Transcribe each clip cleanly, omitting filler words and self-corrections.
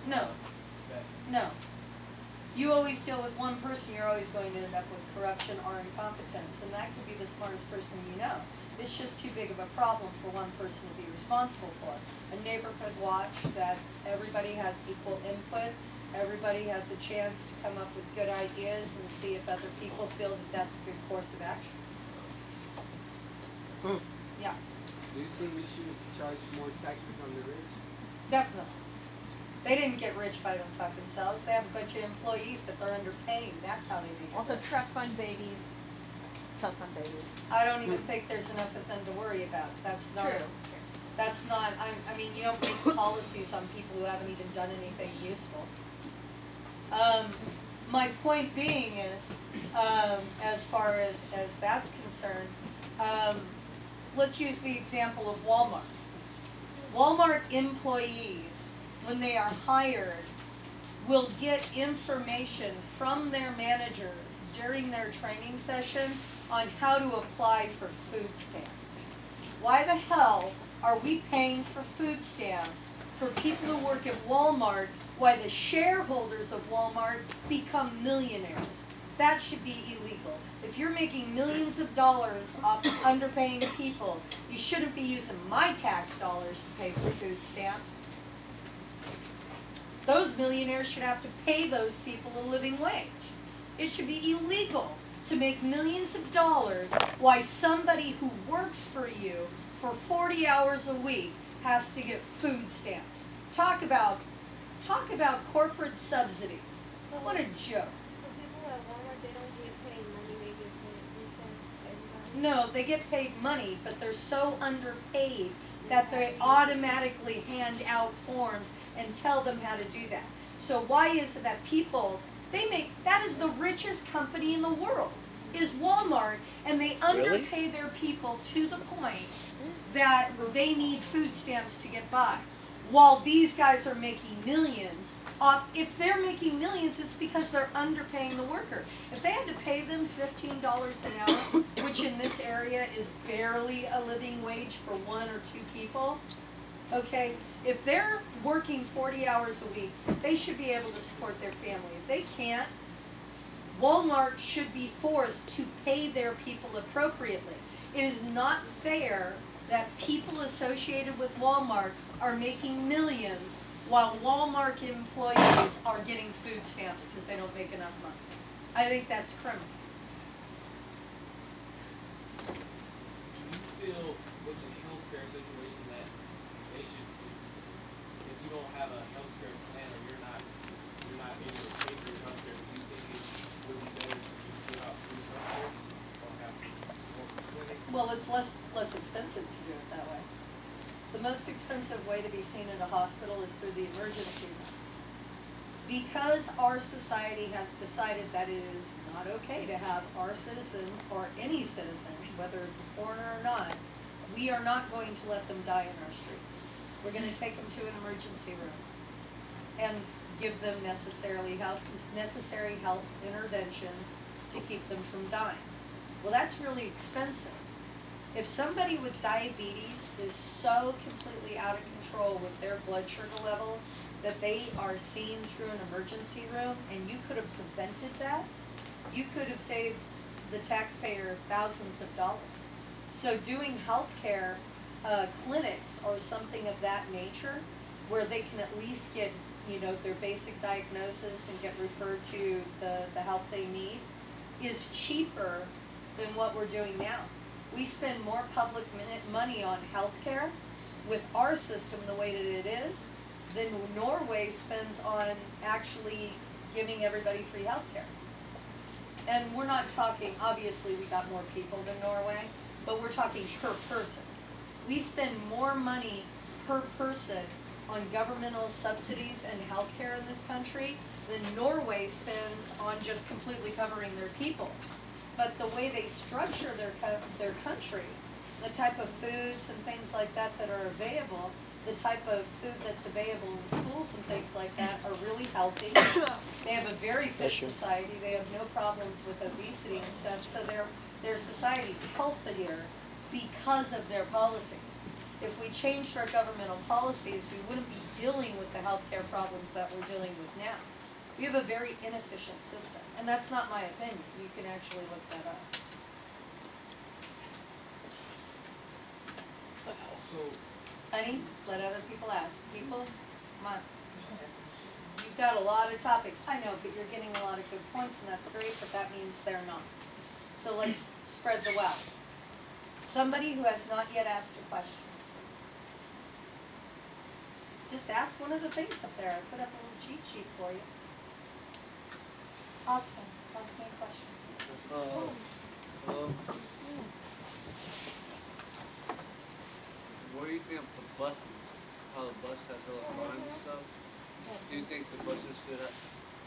No. No. You always deal with one person, you're always going to end up with corruption or incompetence, and that could be the smartest person you know. It's just too big of a problem for one person to be responsible for. A neighborhood watch that's everybody has equal input, everybody has a chance to come up with good ideas and see if other people feel that that's a good course of action. Yeah. Do you think we should charge more taxes on the rich? Definitely. They didn't get rich by them fucking selves. They have a bunch of employees that they're underpaying. That's how they make it. Also, trust fund babies. Trust fund babies. I don't even think there's enough of them to worry about. That's not. True. That's not. I mean, you don't make policies on people who haven't even done anything useful. My point being is, as far as that's concerned, let's use the example of Walmart. Walmart employees, when they are hired, will get information from their managers during their training session on how to apply for food stamps. Why the hell are we paying for food stamps for people who work at Walmart while the shareholders of Walmart become millionaires? That should be illegal. If you're making millions of dollars off of underpaying people, you shouldn't be using my tax dollars to pay for food stamps. Those millionaires should have to pay those people a living wage. It should be illegal to make millions of dollars while somebody who works for you for 40 hours a week has to get food stamps. Talk about corporate subsidies. What a joke. No, they get paid money, but they're so underpaid that they automatically hand out forms and tell them how to do that. So why is it that people, that is the richest company in the world, is Walmart, and they underpay their people to the point that they need food stamps to get by. While these guys are making millions, if they're making millions, it's because they're underpaying the worker. If they had to pay them $15 an hour, which in this area is barely a living wage for 1 or 2 people, okay, if they're working 40 hours a week, they should be able to support their family. If they can't, Walmart should be forced to pay their people appropriately. It is not fair that people associated with Walmart are making millions while Walmart employees are getting food stamps because they don't make enough money. I think that's criminal. Do you feel what's a healthcare situation that they should, if you don't have a healthcare plan or you're not able to pay for your healthcare, do you think it would be better to just give out free healthcare or have more clinics? Well, it's less expensive to do it that way. The most expensive way to be seen at a hospital is through the emergency room. Because our society has decided that it is not okay to have our citizens, or any citizen, whether it's a foreigner or not, we are not going to let them die in our streets. We're going to take them to an emergency room and give them necessary health interventions to keep them from dying. Well, that's really expensive. If somebody with diabetes is so completely out of control with their blood sugar levels that they are seen through an emergency room, and you could have prevented that, you could have saved the taxpayer thousands of dollars. So doing healthcare clinics or something of that nature, where they can at least get, their basic diagnosis and get referred to the help they need, is cheaper than what we're doing now. We spend more public money on healthcare with our system the way that it is than Norway spends on actually giving everybody free healthcare. And we're not talking, obviously we got more people than Norway, but we're talking per person. We spend more money per person on governmental subsidies and healthcare in this country than Norway spends on just completely covering their people. But the way they structure their country, the type of foods and things like that that are available, the type of food that's available in schools and things like that are really healthy. They have a very fit society. They have no problems with obesity and stuff. So their society's healthier because of their policies. if we changed our governmental policies, we wouldn't be dealing with the healthcare problems that we're dealing with now. We have a very inefficient system, and that's not my opinion. You can actually look that up. So, Honey, let other people ask. People, come on. You've got a lot of topics. I know, but you're getting a lot of good points, and that's great, but that means they're not. So let's spread the wealth. Somebody who has not yet asked a question. Just ask one of the things up there. I put up a little cheat sheet for you. Ask me a question. What do you think of the buses? How the bus has all the crime and stuff? Do you think the buses should have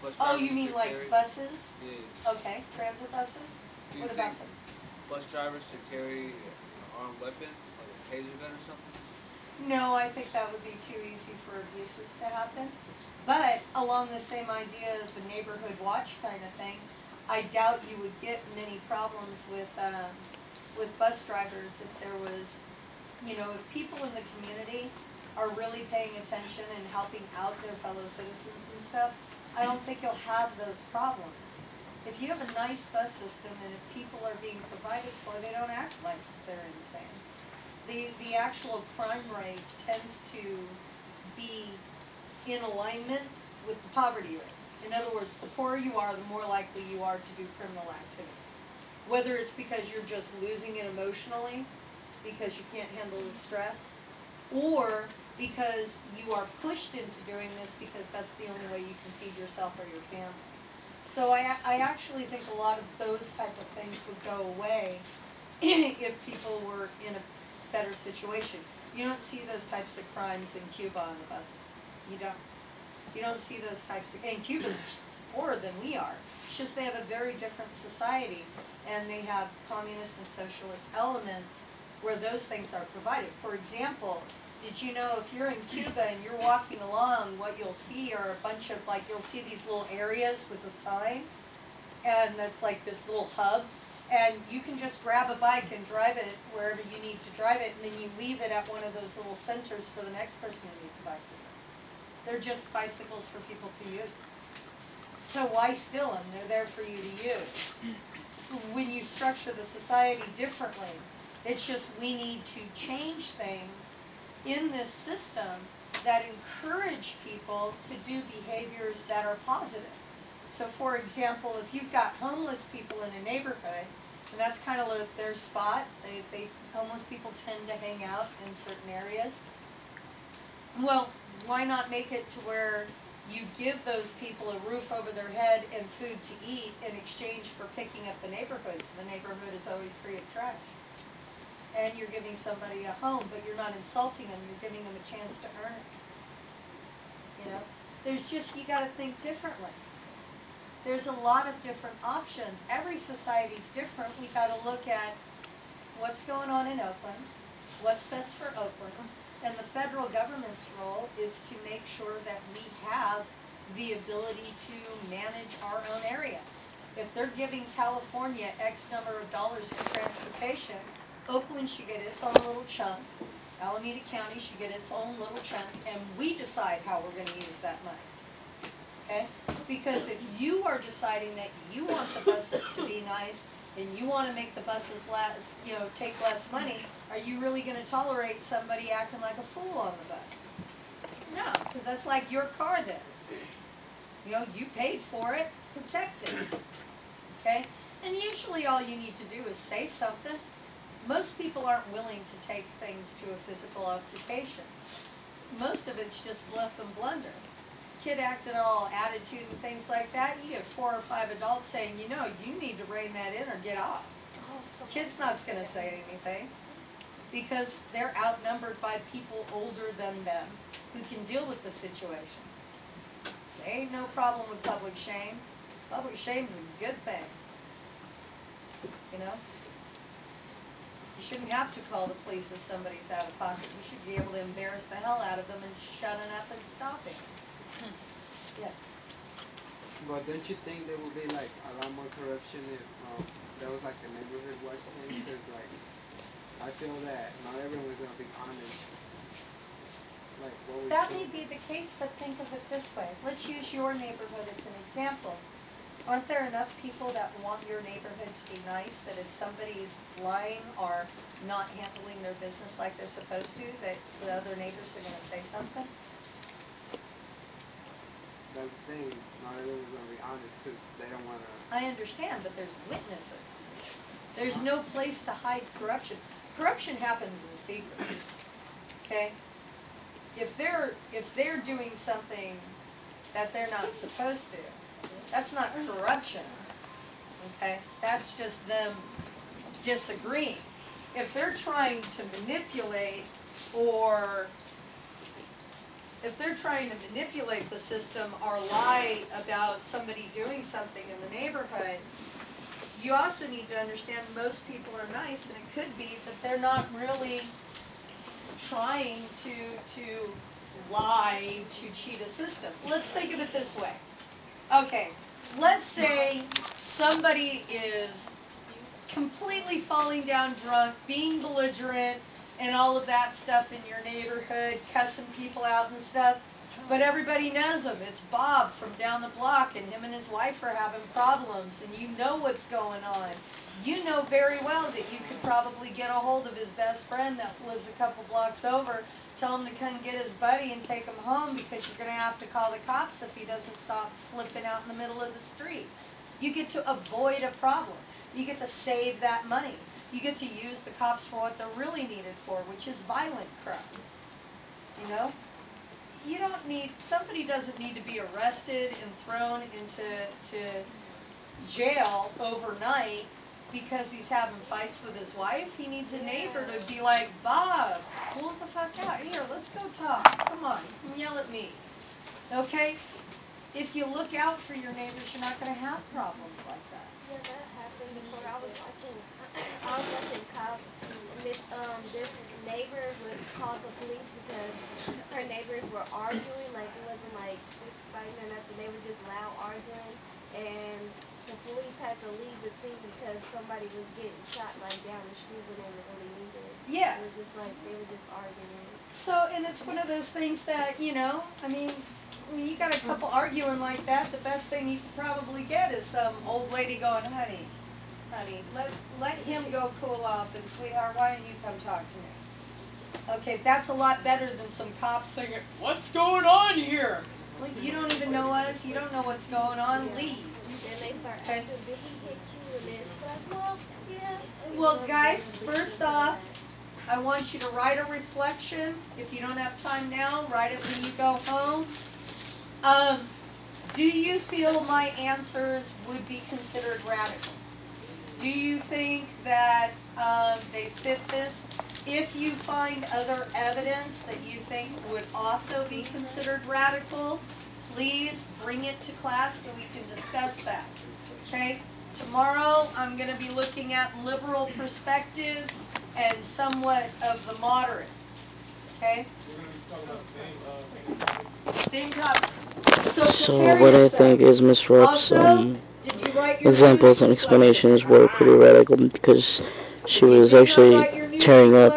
bus Oh, drivers you mean should like carry? buses? Yeah. Okay, transit buses? Do you What about think them? bus drivers should carry an armed weapon, like a taser gun or something? No, I think that would be too easy for abuses to happen. But along the same idea of the neighborhood watch kind of thing, I doubt you would get many problems with bus drivers if there was, if people in the community are really paying attention and helping out their fellow citizens and stuff. I don't think you'll have those problems. If you have a nice bus system and if people are being provided for, they don't act like they're insane. The actual crime rate tends to be in alignment with the poverty rate. In other words, the poorer you are, the more likely you are to do criminal activities. Whether it's because you're just losing it emotionally, because you can't handle the stress, or because you are pushed into doing this because that's the only way you can feed yourself or your family. So I actually think a lot of those type of things would go away if people were in a better situation. You don't see those types of crimes in Cuba on the buses. You don't. You don't see those types of, and Cuba's poorer than we are. It's just they have a very different society, and they have communist and socialist elements where those things are provided. For example, did you know if you're in Cuba and you're walking along, what you'll see are a bunch of, you'll see these little areas with a sign, and that's like this little hub, and you can just grab a bike and drive it wherever you need to drive it, and then you leave it at one of those little centers for the next person who needs a bicycle. They're just bicycles for people to use. So why steal them? They're there for you to use. When you structure the society differently, it's just we need to change things in this system that encourage people to do behaviors that are positive. So for example, if you've got homeless people in a neighborhood, and that's kind of their spot, homeless people tend to hang out in certain areas. Well, why not make it to where you give those people a roof over their head and food to eat in exchange for picking up the neighborhood, so the neighborhood is always free of trash. And you're giving somebody a home, but you're not insulting them, you're giving them a chance to earn it. There's just, you gotta think differently. There's a lot of different options. Every society's different. We gotta look at what's going on in Oakland, what's best for Oakland, and the federal government's role is to make sure that we have the ability to manage our own area. If they're giving California X number of dollars for transportation, Oakland should get its own little chunk, Alameda County should get its own little chunk, and we decide how we're gonna use that money. Okay? Because if you are deciding that you want the buses to be nice, and you want to make the buses take less money, are you really going to tolerate somebody acting like a fool on the bus? No, because that's like your car then. You paid for it, protect it. Okay? And usually all you need to do is say something. Most people aren't willing to take things to a physical altercation. Most of it's just bluff and blunder. Kid acted all attitude and things like that, you get 4 or 5 adults saying, you need to rein that in or get off. Kid's not going to say anything because they're outnumbered by people older than them who can deal with the situation. There ain't no problem with public shame. Public shame's a good thing. You shouldn't have to call the police if somebody's out of pocket. You should be able to embarrass the hell out of them and shut it up and stop it. Yeah. But don't you think there would be a lot more corruption if there was a neighborhood watch thing? Because I feel that not everyone's gonna be honest. Like what we That may be the case, but think of it this way. Let's use your neighborhood as an example. Aren't there enough people that want your neighborhood to be nice that if somebody's lying or not handling their business like they're supposed to, that the other neighbors are gonna say something? That's the thing. Not everyone's gonna be honest because they don't wanna. I understand, but there's witnesses. There's no place to hide corruption. Corruption happens in secret, okay? If they're doing something that they're not supposed to, that's not corruption, okay? That's just them disagreeing. If they're trying to manipulate or if they're trying to manipulate the system or lie about somebody doing something in the neighborhood, you also need to understand most people are nice, and it could be that they're not really trying to lie to cheat a system. Let's think of it this way. Okay, let's say somebody is completely falling down drunk, being belligerent, and all of that stuff in your neighborhood, cussing people out and stuff, but everybody knows him. It's Bob from down the block, and him and his wife are having problems, and you know what's going on. You know very well that you could probably get a hold of his best friend that lives a couple blocks over, tell him to come get his buddy and take him home, because you're going to have to call the cops if he doesn't stop flipping out in the middle of the street. You get to avoid a problem. You get to save that money. You get to use the cops for what they're really needed for, which is violent crime. You know? You don't need, somebody doesn't need to be arrested and thrown into jail overnight because he's having fights with his wife. He needs a neighbor to be like, Bob, pull the fuck out. Here, let's go talk. Come on, come yell at me. Okay? If you look out for your neighbors, you're not going to have problems like that. Yeah, that happened before. I was watching cops, and this neighbor would call the police because her neighbors were arguing. Like, it wasn't like this fighting or nothing. They were just loud arguing, and the police had to leave the scene because somebody was getting shot like down the street when they were really needed. Yeah. It was just like they were just arguing. So, and it's one of those things that, you know, I mean, when you got a couple arguing like that, the best thing you could probably get is some old lady going, honey, let him go cool off, and sweetheart, why don't you come talk to me? Okay, that's a lot better than some cops saying, what's going on here? Well, you don't even know us, you don't know what's going on, leave. Then they start asking, did he hit you? And then she's like, well, yeah. Well, guys, first off, I want you to write a reflection. If you don't have time now, write it when you go home. Do you feel my answers would be considered radical? Do you think that they fit this? If you find other evidence that you think would also be considered radical, please bring it to class so we can discuss that. Okay? Tomorrow I'm going to be looking at liberal perspectives and somewhat of the moderate. Okay? We're going to be talking about the same Same topics. So prepare what I yourself. think is Miss Ropp's Also, did you write your examples news and reflection? explanations were pretty radical because she was actually tearing up,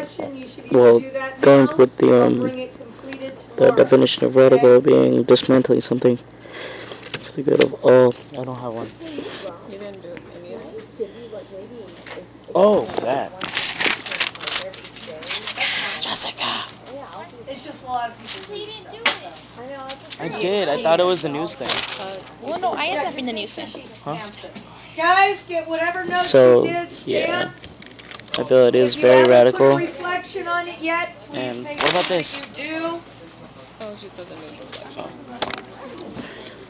well, going with the definition of radical being dismantling something for the good of all. I don't have one. You didn't do it any of it. Oh, that. Jessica. It's just a lot of people. So you didn't do it. I did. I thought it was the news thing. Well, no, I ended up in the news thing. Guys, get whatever notes So, you did yeah. stamped. I feel it is If you very haven't radical. put a reflection on it yet, please And make what sure about that this? you do. Oh, she said the news reflection.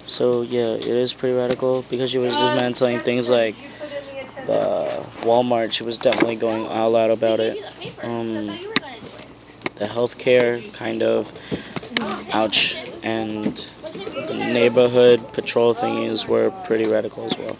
So yeah, it is pretty radical because she was dismantling things Jessica, like did you put in the attendance? Walmart. She was definitely going all out about it. The healthcare kind of, ouch, and the neighborhood patrol thingies were pretty radical as well.